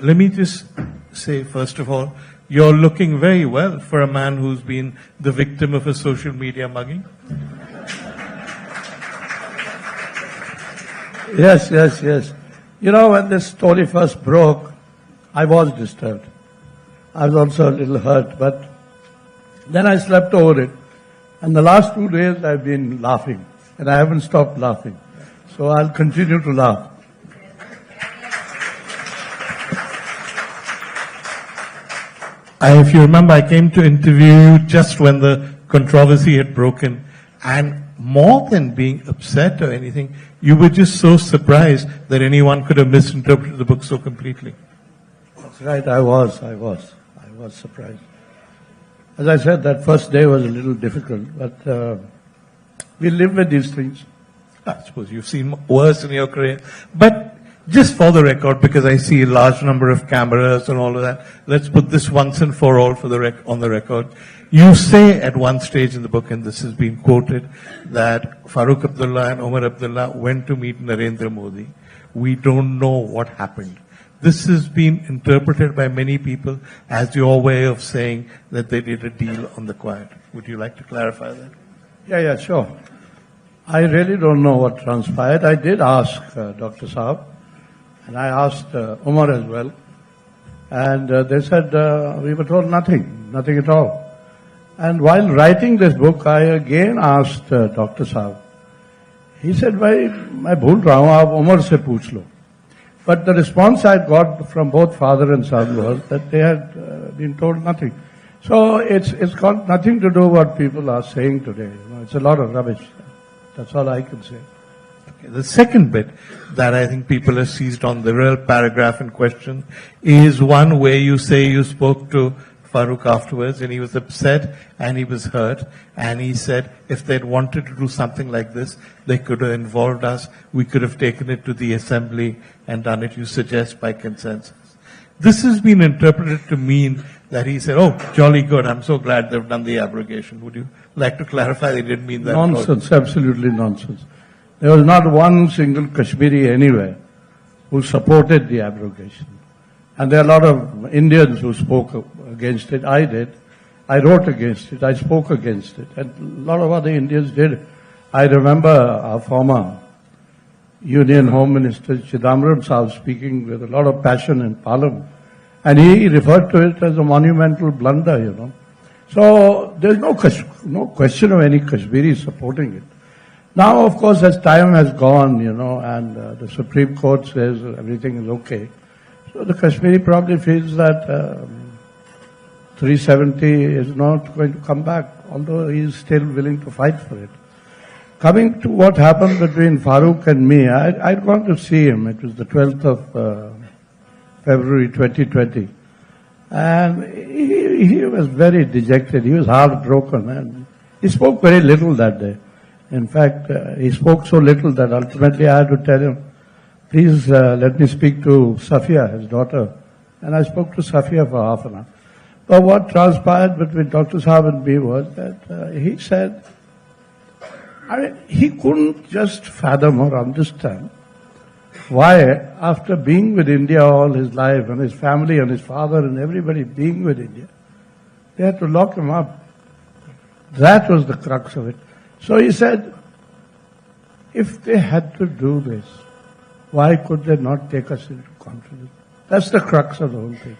let me just say, first of all, you're looking very well for a man who's been the victim of a social media mugging. Yes. You know, when this story first broke, I was disturbed. I was also a little hurt, but then I slept over it. And the last 2 days I've been laughing, and I haven't stopped laughing. So I'll continue to laugh. If you remember, I came to interview you just when the controversy had broken, and more than being upset or anything, you were just so surprised that anyone could have misinterpreted the book so completely. That's right, I was surprised. As I said, that first day was a little difficult, but we live with these things. I suppose you've seen worse in your career. But just for the record, because I see a large number of cameras and all of that, let's put this once and for all on the record. You say at one stage in the book, and this has been quoted, that Farooq Abdullah and Omar Abdullah went to meet Narendra Modi. We don't know what happened. This has been interpreted by many people as your way of saying that they did a deal on the quiet. Would you like to clarify that? Yeah, sure. I really don't know what transpired. I did ask Dr. Saab, and I asked Umar as well. And they said we were told nothing at all. And while writing this book, I again asked Dr. Saab. He said, "मैं भूल रहा हूँ, आप उमर से पूछ लो." But the response I got from both father and son was that they had been told nothing. So it's got nothing to do with what people are saying today. You know, it's a lot of rubbish. That's all I can say. Okay. The second bit that I think people have seized on, the real paragraph in question, is one where you say you spoke to Farooq afterwards and he was upset and he was hurt, and he said if they'd wanted to do something like this, they could have involved us. We could have taken it to the assembly and done it, you suggest, by consensus. This has been interpreted to mean that he said, "Oh, jolly good, I'm so glad they've done the abrogation." Would you like to clarify they didn't mean that? Nonsense, absolutely nonsense. There was not one single Kashmiri anywhere who supported the abrogation. And there are a lot of Indians who spoke against it. I did. I wrote against it. I spoke against it. And a lot of other Indians did. I remember our former Union Home Minister Chidambaram Saab speaking with a lot of passion in Parliament. And he referred to it as a monumental blunder, you know. So there's no question of any Kashmiris supporting it. Now, of course, as time has gone, you know, and the Supreme Court says everything is okay, so the Kashmiri probably feels that 370 is not going to come back, although he is still willing to fight for it. Coming to what happened between Farooq and me, I'd gone to see him. It was the 12th of February 2020. And he was very dejected. He was heartbroken. And he spoke very little that day. In fact, he spoke so little that ultimately I had to tell him, "Please let me speak to Safia, his daughter." And I spoke to Safia for half an hour. But what transpired between Dr. Saab and me was that he said, he couldn't just fathom or understand why, after being with India all his life, and his family and his father and everybody being with India, they had to lock him up. That was the crux of it. So he said, if they had to do this, why could they not take us into confidence? That's the crux of the whole thing.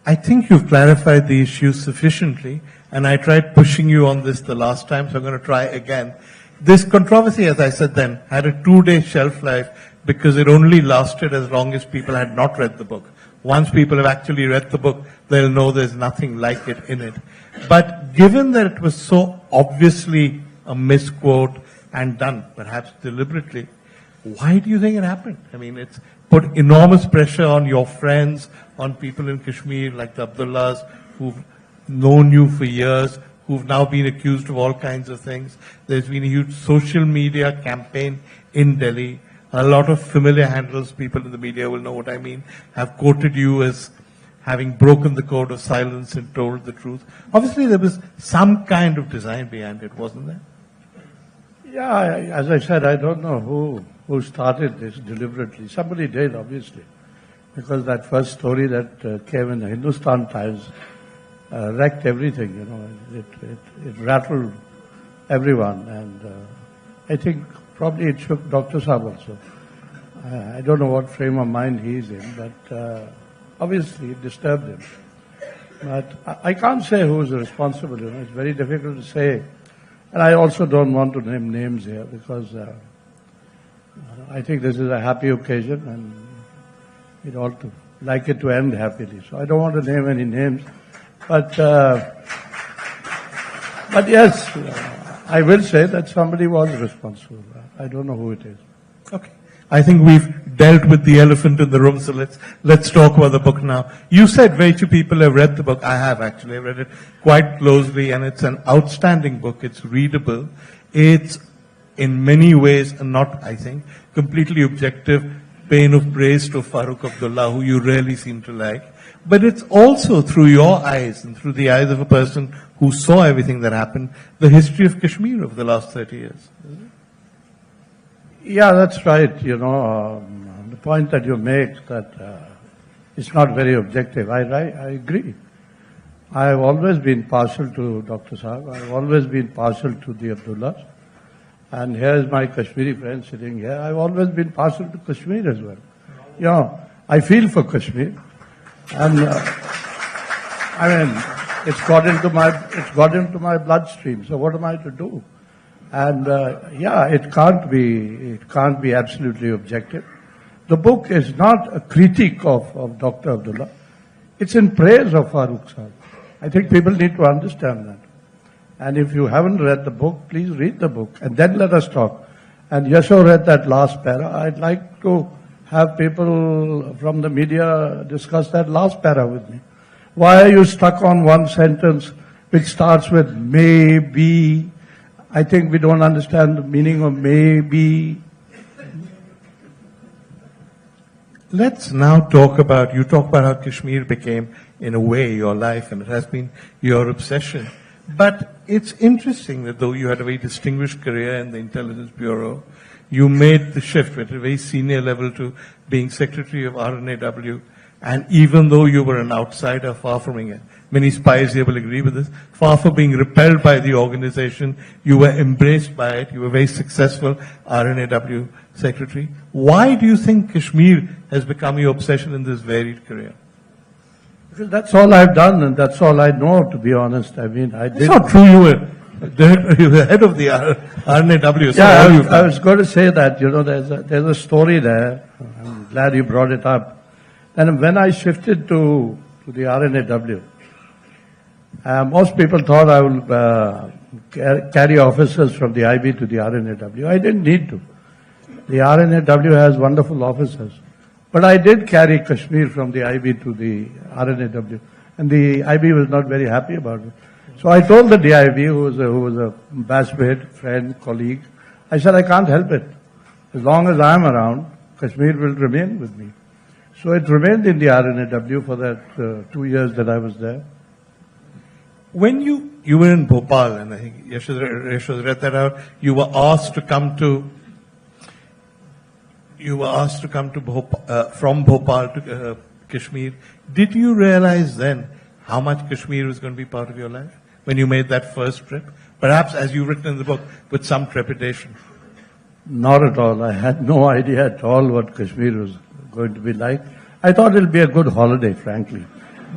I think you've clarified the issue sufficiently, and I tried pushing you on this the last time, so I'm going to try again. This controversy, as I said then, had a 2-day shelf life because it only lasted as long as people had not read the book. Once people have actually read the book, they'll know there's nothing like it in it. But given that it was so obviously a misquote and done, perhaps deliberately, why do you think it happened? I mean, it's put enormous pressure on your friends, on people in Kashmir like the Abdullahs who've known you for years, who've now been accused of all kinds of things. There's been a huge social media campaign in Delhi. A lot of familiar handles, people in the media will know what I mean, have quoted you as having broken the code of silence and told the truth. Obviously, there was some kind of design behind it, wasn't there? Yeah, as I said, I don't know who started this deliberately. Somebody did, obviously. because that first story that came in the Hindustan Times wrecked everything, you know. It rattled everyone, and I think probably it shook Dr. Saab also. I don't know what frame of mind he's in, but obviously it disturbed him. But I can't say who's responsible, you know. It's very difficult to say. And I also don't want to name names here because I think this is a happy occasion and we'd all like it to end happily. So I don't want to name any names. But yes, I will say that somebody was responsible. I don't know who it is. Okay. I think we've dealt with the elephant in the room, so let's talk about the book now. You said very few people have read the book. I have actually. I read it quite closely, and it's an outstanding book. It's readable. It's in many ways not, I think, completely objective pain of praise to Farooq Abdullah, who you really seem to like. But it's also through your eyes and through the eyes of a person who saw everything that happened, the history of Kashmir over the last 30 years. Yeah, that's right. You know, the point that you make that it's not very objective. I agree. I have always been partial to Dr. Saab. I have always been partial to the Abdullahs. And here's my Kashmiri friend sitting here. I've always been partial to Kashmir as well. You know, I feel for Kashmir. And I mean, it's got into my bloodstream. So what am I to do? And yeah, it can't be absolutely objective. The book is not a critique of Dr. Abdullah. It's in praise of Farooq Saab. I think people need to understand that. And if you haven't read the book, please read the book and then let us talk. And Yasho read that last para. I'd like to have people from the media discuss that last para with me. Why are you stuck on one sentence which starts with maybe? I think we don't understand the meaning of maybe. Let's now talk about how Kashmir became, in a way, your life, and it has been your obsession. But it's interesting that though you had a very distinguished career in the Intelligence Bureau, you made the shift at a very senior level to being Secretary of RNAW. And even though you were an outsider, far from it, many spies here will agree with this, far from being repelled by the organization, you were embraced by it. You were very successful RNAW Secretary. Why do you think Kashmir has become your obsession in this varied career? Because that's all I've done and that's all I know, to be honest. I mean, I did. It's not true. You were head of the RNAW. So yeah, I was going to say that, you know, there's a story there. I'm glad you brought it up. And when I shifted to the RNAW, most people thought I would carry officers from the IB to the RNAW. I didn't need to. The RNAW has wonderful officers. But I did carry Kashmir from the IB to the RNAW. And the IB was not very happy about it. So I told the DIB, who was a batchmate, friend, colleague, I said, I can't help it. As long as I'm around, Kashmir will remain with me. So it remained in the RNAW for that 2 years that I was there. When you were in Bhopal, and I think Yashoda read that out, you were asked to come to Bhopal, from Bhopal to Kashmir. Did you realize then how much Kashmir was going to be part of your life when you made that first trip? Perhaps, as you've written in the book, with some trepidation. Not at all. I had no idea at all what Kashmir was going to be like. I thought it'll be a good holiday, frankly.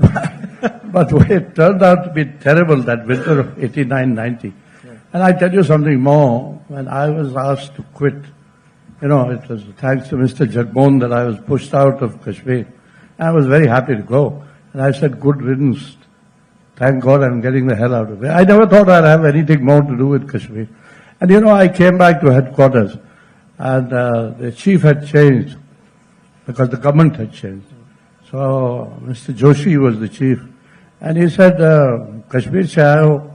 But it turned out to be terrible, that winter of 89-90. Yeah. And I tell you something more. When I was asked to quit, you know, it was thanks to Mr. Jagmohan that I was pushed out of Kashmir. I was very happy to go. And I said, good riddance. Thank God I'm getting the hell out of it. I never thought I'd have anything more to do with Kashmir. And you know, I came back to headquarters and the chief had changed because the government had changed. So Mr. Joshi was the chief. And he said, Kashmir se aaye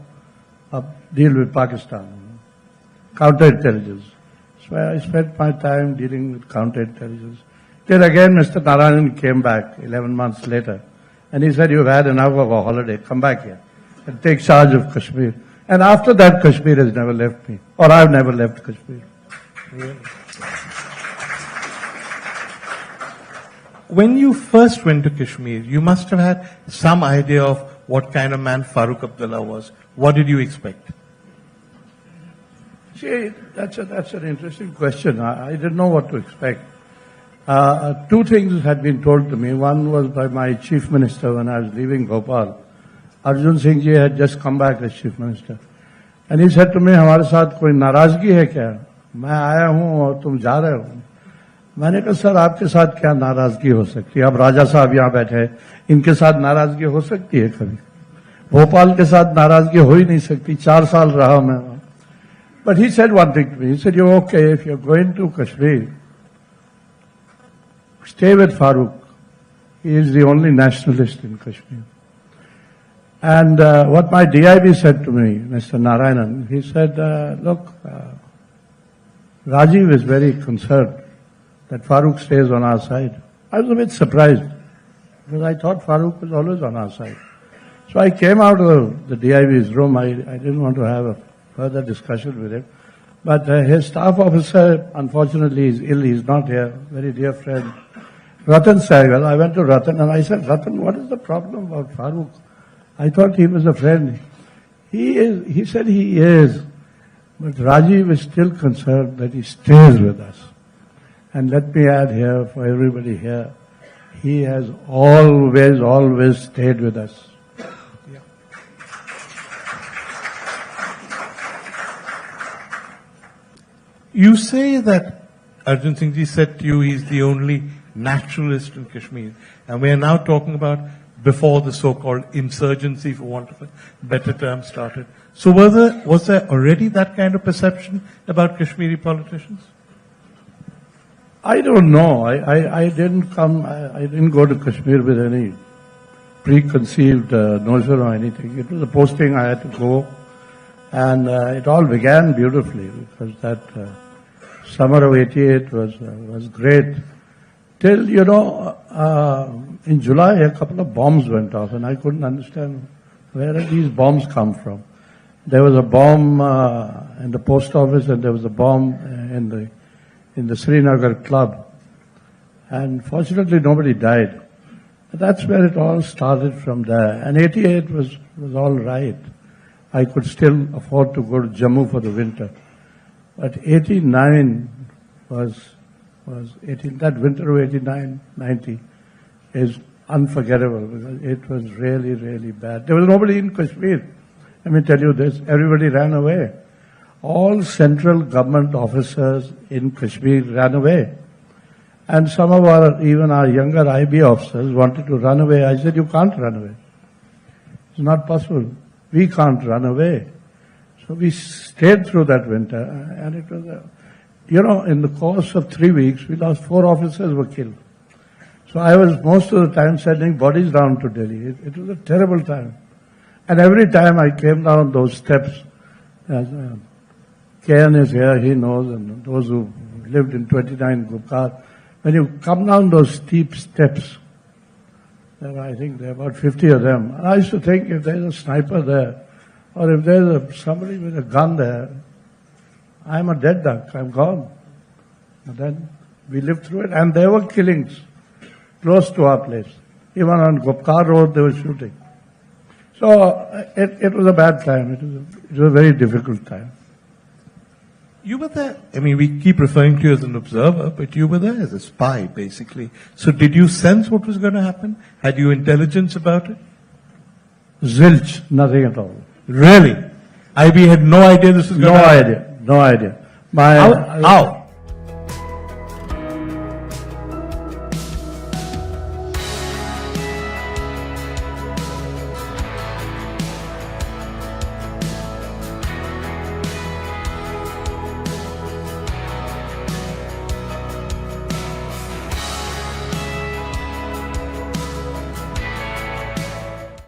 ho, deal with Pakistan. Counterintelligence. So I spent my time dealing with counterintelligence. Then again, Mr. Narayan came back 11 months later. And he said, you've had enough of a holiday. Come back here and take charge of Kashmir. And after that, Kashmir has never left me. Or I've never left Kashmir. Really? When you first went to Kashmir, you must have had some idea of what kind of man Farooq Abdullah was. What did you expect? See, that's an interesting question. I didn't know what to expect. Two things had been told to me. One was by my chief minister when I was leaving Bhopal. Arjun Singh ji had just come back as chief minister. And he said to me, हमारे साथ कोई नाराजगी है क्या? मैं आया हूँ और तुम जा रहे हो. मैंने कहा सर आपके साथ क्या नाराजगी हो सकती है? अब राजा साहब यहाँ बैठे हैं, इनके साथ नाराजगी हो सकती है कभी? भोपाल के साथ नाराजगी हो ही नहीं सकती. 4 साल रहा मैं वहां. But he said one thing to me. He said, you're okay if you're going to Kashmir. Stay with Farooq. He is the only nationalist in Kashmir. And what my DIB said to me, Mr. Narayanan, he said, look, Rajiv is very concerned that Farooq stays on our side. I was a bit surprised because I thought Farooq was always on our side. So I came out of the DIB's room. I didn't want to have a further discussion with him. But his staff officer, unfortunately, is ill. He's not here. Very dear friend. Ratan Sehgal. I went to Ratan and I said, Ratan, what is the problem about Farooq? I thought he was a friend. He is. He said he is. But Rajiv is still concerned that he stays with us. And let me add here, for everybody here, he has always stayed with us. You say that Arjun Singh Ji said to you he's the only naturalist in Kashmir. And we are now talking about before the so-called insurgency, for want of a better term, started. So was there already that kind of perception about Kashmiri politicians? I don't know. I didn't go to Kashmir with any preconceived notion or anything. It was a posting I had to go. And it all began beautifully because that summer of '88 was great. Till, in July, a couple of bombs went off and I couldn't understand where did these bombs come from. There was a bomb in the post office and there was a bomb in the Srinagar club. And fortunately nobody died. But that's where it all started from there. And '88 was all right. I could still afford to go to Jammu for the winter. But '89 that winter of '89, '90 is unforgettable because it was really, really bad. There was nobody in Kashmir. Let me tell you this, everybody ran away. All central government officers in Kashmir ran away. And some of even our younger IB officers wanted to run away. I said, you can't run away. It's not possible. We can't run away. So we stayed through that winter. And it was, in the course of 3 weeks, we lost 4 officers were killed. So I was most of the time sending bodies down to Delhi. It was a terrible time. And every time I came down those steps, Kayan is here, he knows, and those who lived in 29 Gupkar, when you come down those steep steps, I think there are about 50 of them. And I used to think if there's a sniper there, or if there's somebody with a gun there, I'm a dead duck, I'm gone. And then we lived through it, and there were killings close to our place. Even on Gupkar Road, they were shooting. So it was a bad time. It was a very difficult time. You were there. I mean, we keep referring to you as an observer, but you were there as a spy, basically. So did you sense what was going to happen? Had you intelligence about it? Zilch, nothing at all. Really? IB had no idea this was going to happen? No idea. How?